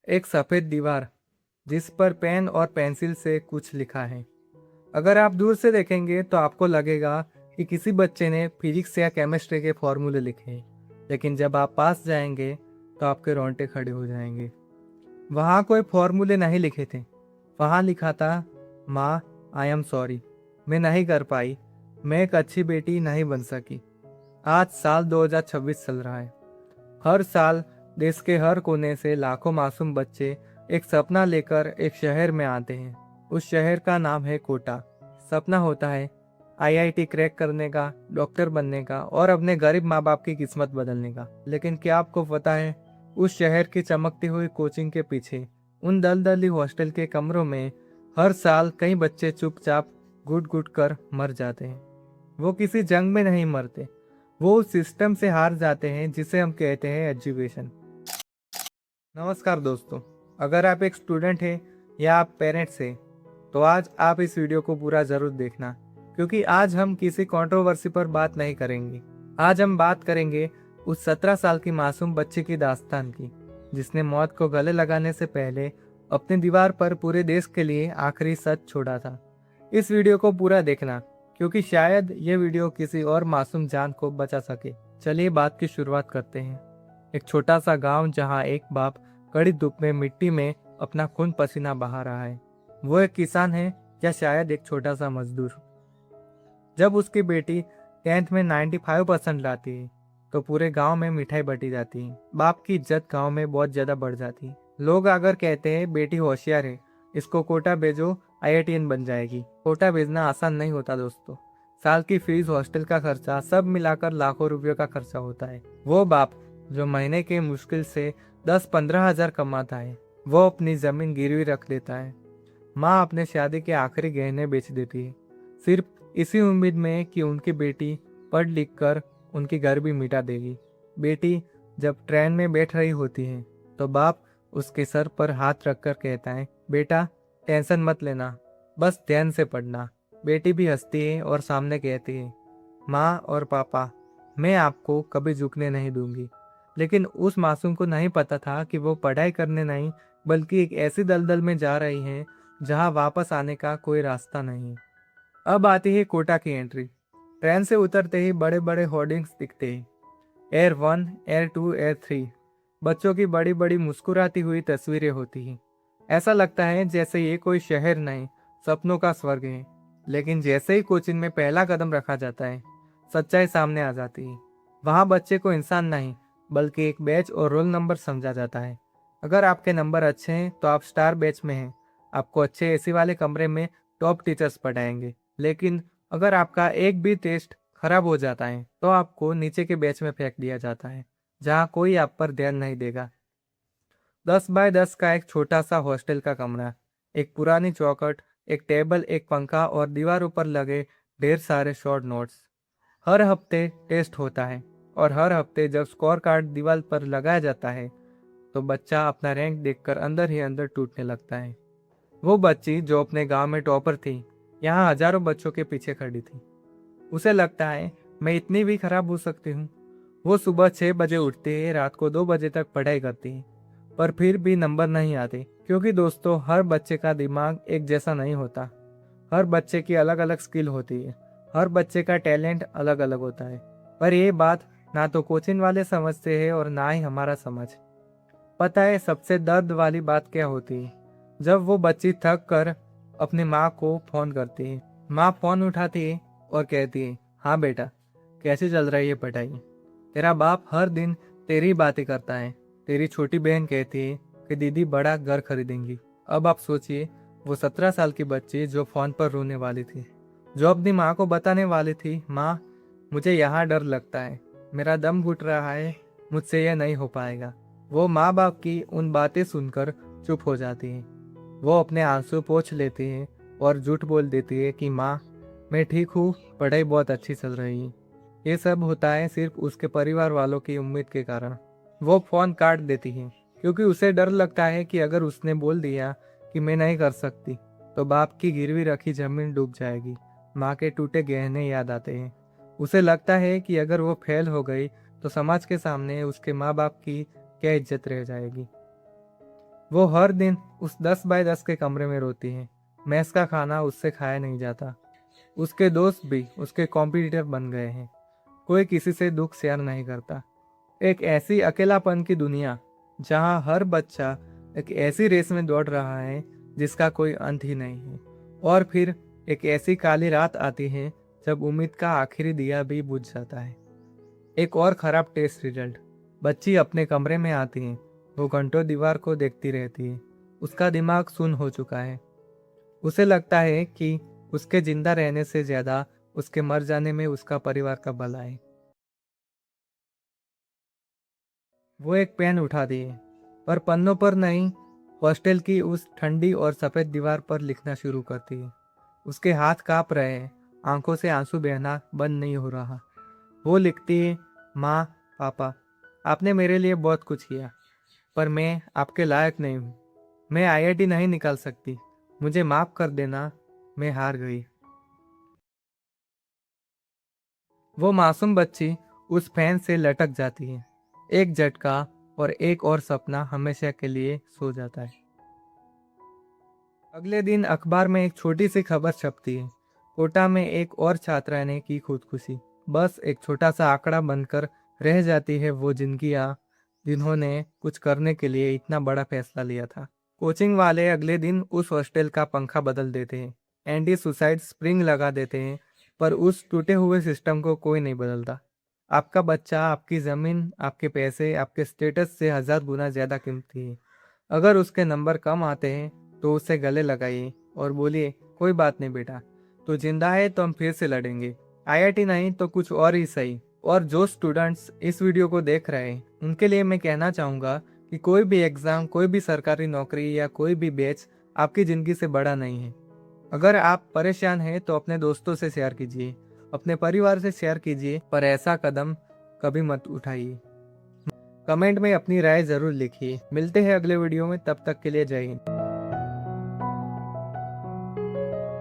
एक सफ़ेद दीवार जिस पर पेन और पेंसिल से कुछ लिखा है। अगर आप दूर से देखेंगे तो आपको लगेगा कि किसी बच्चे ने फिजिक्स या केमिस्ट्री के फॉर्मूले लिखे हैं, लेकिन जब आप पास जाएंगे तो आपके रोंगटे खड़े हो जाएंगे। वहाँ कोई फॉर्मूले नहीं लिखे थे। वहाँ लिखा था, माँ, आई एम सॉरी, मैं नहीं कर पाई, मैं एक अच्छी बेटी नहीं बन सकी। आज साल 2026 चल रहा है। हर साल देश के हर कोने से लाखों मासूम बच्चे एक सपना लेकर एक शहर में आते हैं। उस शहर का नाम है कोटा। सपना होता है आईआईटी क्रैक करने का, डॉक्टर बनने का और अपने गरीब माँ बाप की किस्मत बदलने का। लेकिन क्या आपको पता है, उस शहर की चमकती हुई कोचिंग के पीछे, उन दलदली हॉस्टल के कमरों में हर साल कई बच्चे चुपचाप घुट घुट कर मर जाते हैं। वो किसी जंग में नहीं मरते, वो उस सिस्टम से हार जाते हैं जिसे हम कहते हैं एजुकेशन। नमस्कार दोस्तों, अगर आप एक स्टूडेंट हैं या आप पेरेंट्स हैं तो आज आप इस वीडियो को पूरा ज़रूर देखना, क्योंकि आज हम किसी कंट्रोवर्सी पर बात नहीं करेंगे। आज हम बात करेंगे उस 17 साल की मासूम बच्ची की दास्तान की, जिसने मौत को गले लगाने से पहले अपनी दीवार पर पूरे देश के लिए आखिरी सच छोड़ा था। इस वीडियो को पूरा देखना, क्योंकि शायद ये वीडियो किसी और मासूम जान को बचा सके। चलिए बात की शुरुआत करते हैं। एक छोटा सा गांव जहां एक बाप कड़ी धूप में मिट्टी में अपना खून पसीना बहा रहा है। वो एक किसान है या शायद एक छोटा सा मजदूर। जब उसकी बेटी 10th में 95% लाती है तो पूरे गांव में मिठाई बटी जाती है। बाप की इज्जत गांव में बहुत ज्यादा बढ़ जाती है। लोग अगर कहते हैं बेटी होशियार है, इसको कोटा भेजो, आईआईटीएन बन जाएगी। कोटा भेजना आसान नहीं होता दोस्तों। साल की फीस, हॉस्टल का खर्चा, सब मिलाकर लाखों रुपयों का खर्चा होता है। वो बाप जो महीने के मुश्किल से 10-15 हजार कमाता है, वो अपनी जमीन गिरवी रख देता है। माँ अपने शादी के आखिरी गहने बेच देती है, सिर्फ इसी उम्मीद में कि उनकी बेटी पढ़ लिख कर उनकी घर भी मिटा देगी। बेटी जब ट्रेन में बैठ रही होती है तो बाप उसके सर पर हाथ रखकर कहता है, बेटा टेंशन मत लेना, बस ध्यान से पढ़ना। बेटी भी हंसती है और सामने कहती है, माँ और पापा, मैं आपको कभी झुकने नहीं दूंगी। लेकिन उस मासूम को नहीं पता था कि वो पढ़ाई करने नहीं, बल्कि एक ऐसी दलदल में जा रही है जहां वापस आने का कोई रास्ता नहीं। अब आती है कोटा की एंट्री। ट्रेन से उतरते ही बड़े बड़े होर्डिंग्स दिखते हैं, एयर 1, एयर 2, एयर 3। बच्चों की बड़ी बड़ी मुस्कुराती हुई तस्वीरें होती हैं। ऐसा लगता है जैसे ये कोई शहर नहीं, सपनों का स्वर्ग है। लेकिन जैसे ही कोचिंग में पहला कदम रखा जाता है, सच्चाई सामने आ जाती है। वहाँ बच्चे को इंसान नहीं, बल्कि एक बैच और रोल नंबर समझा जाता है। अगर आपके नंबर अच्छे हैं तो आप स्टार बैच में हैं, आपको अच्छे एसी वाले कमरे में टॉप टीचर्स पढ़ाएंगे। लेकिन अगर आपका एक भी टेस्ट खराब हो जाता है तो आपको नीचे के बैच में फेंक दिया जाता है, जहाँ कोई आप पर ध्यान नहीं देगा। 10 बाय 10 का एक छोटा सा हॉस्टल का कमरा, एक पुरानी चौखट, एक टेबल, एक पंखा और दीवारों पर लगे ढेर सारे शॉर्ट नोट्स। हर हफ्ते टेस्ट होता है और हर हफ्ते जब स्कोर कार्ड दीवार पर लगाया जाता है तो बच्चा अपना रैंक देखकर अंदर ही अंदर टूटने लगता है। वो बच्ची जो अपने गांव में टॉपर थी, यहाँ हजारों बच्चों के पीछे खड़ी थी। उसे लगता है मैं इतनी भी खराब हो सकती हूँ। वो सुबह 6 बजे उठती है, रात को 2 बजे तक पढ़ाई करती है, पर फिर भी नंबर नहीं आते। क्योंकि दोस्तों, हर बच्चे का दिमाग एक जैसा नहीं होता। हर बच्चे की अलग अलग स्किल होती है, हर बच्चे का टैलेंट अलग अलग होता है। पर ये बात ना तो कोचिंग वाले समझते हैं और ना ही हमारा समझ। पता है सबसे दर्द वाली बात क्या होती है? जब वो बच्ची थक कर अपनी माँ को फोन करती है। माँ फोन उठाती है और कहती है, हाँ बेटा, कैसे चल रही है पढ़ाई? तेरा बाप हर दिन तेरी बातें करता है। तेरी छोटी बहन कहती है कि दीदी बड़ा घर खरीदेंगी। अब आप सोचिए, वो 17 साल की बच्ची जो फोन पर रोने वाली थी, जो अपनी माँ को बताने वाली थी, माँ मुझे यहाँ डर लगता है, मेरा दम घुट रहा है, मुझसे यह नहीं हो पाएगा। वो माँ बाप की उन बातें सुनकर चुप हो जाती है। वो अपने आंसू पोंछ लेती है और झूठ बोल देती है कि माँ मैं ठीक हूँ, पढ़ाई बहुत अच्छी चल रही है। ये सब होता है सिर्फ उसके परिवार वालों की उम्मीद के कारण। वो फोन काट देती है क्योंकि उसे डर लगता है कि अगर उसने बोल दिया कि मैं नहीं कर सकती तो बाप की गिरवी रखी जमीन डूब जाएगी। माँ के टूटे गहने याद आते हैं। उसे लगता है कि अगर वो फेल हो गई तो समाज के सामने उसके माँ बाप की क्या इज्जत रह जाएगी। वो हर दिन उस 10 बाय 10 के कमरे में रोती है। मैस का खाना उससे खाया नहीं जाता। उसके दोस्त भी उसके कॉम्पिटिटर बन गए हैं। कोई किसी से दुख शेयर नहीं करता। एक ऐसी अकेलापन की दुनिया जहां हर बच्चा एक ऐसी रेस में दौड़ रहा है जिसका कोई अंत ही नहीं है। और फिर एक ऐसी काली रात आती है जब उम्मीद का आखिरी दिया भी बुझ जाता है। एक और खराब टेस्ट रिजल्ट। बच्ची अपने कमरे में आती है। वो घंटों दीवार को देखती रहती है। उसका दिमाग सुन्न हो चुका है। उसे लगता है कि उसके जिंदा रहने से ज्यादा उसके मर जाने में उसका परिवार का भला है। वो एक पेन उठा दी है, पर पन्नों पर नहीं, हॉस्टल की उस ठंडी और सफेद दीवार पर लिखना शुरू करती है। उसके हाथ कांप रहे हैं, आंखों से आंसू बहना बंद नहीं हो रहा। वो लिखती है, माँ, पापा, आपने मेरे लिए बहुत कुछ किया, पर मैं आपके लायक नहीं हूँ। मैं आईआईटी नहीं निकाल सकती। मुझे माफ कर देना, मैं हार गई। वो मासूम बच्ची उस फैन से लटक जाती है। एक झटका और एक और सपना हमेशा के लिए सो जाता है। अगले दिन अखबार में एक छोटी सी खबर छपती है। कोटा में एक और छात्रा ने की खुदकुशी। बस एक छोटा सा आंकड़ा बनकर रह जाती है वो जिंदगियां जिन्होंने कुछ करने के लिए इतना बड़ा फैसला लिया था। कोचिंग वाले अगले दिन उस हॉस्टल का पंखा बदल देते हैं। एंटी सुसाइड स्प्रिंग लगा देते हैं, पर उस टूटे हुए सिस्टम को कोई नहीं बदलता। आपका बच्चा, आपकी ज़मीन, आपके पैसे, आपके स्टेटस से 1000 गुना ज़्यादा कीमती है। अगर उसके नंबर कम आते हैं तो उसे गले लगाइए और बोलिए, कोई बात नहीं बेटा, तो जिंदा है तो हम फिर से लड़ेंगे। आईआईटी नहीं तो कुछ और ही सही। और जो स्टूडेंट्स इस वीडियो को देख रहे हैं उनके लिए मैं कहना चाहूँगा कि कोई भी एग्ज़ाम, कोई भी सरकारी नौकरी या कोई भी बैच आपकी ज़िंदगी से बड़ा नहीं है। अगर आप परेशान हैं तो अपने दोस्तों से शेयर कीजिए, अपने परिवार से शेयर कीजिए, पर ऐसा कदम कभी मत उठाइए। कमेंट में अपनी राय ज़रूर लिखिए। मिलते हैं अगले वीडियो में, तब तक के लिए जय हिंद।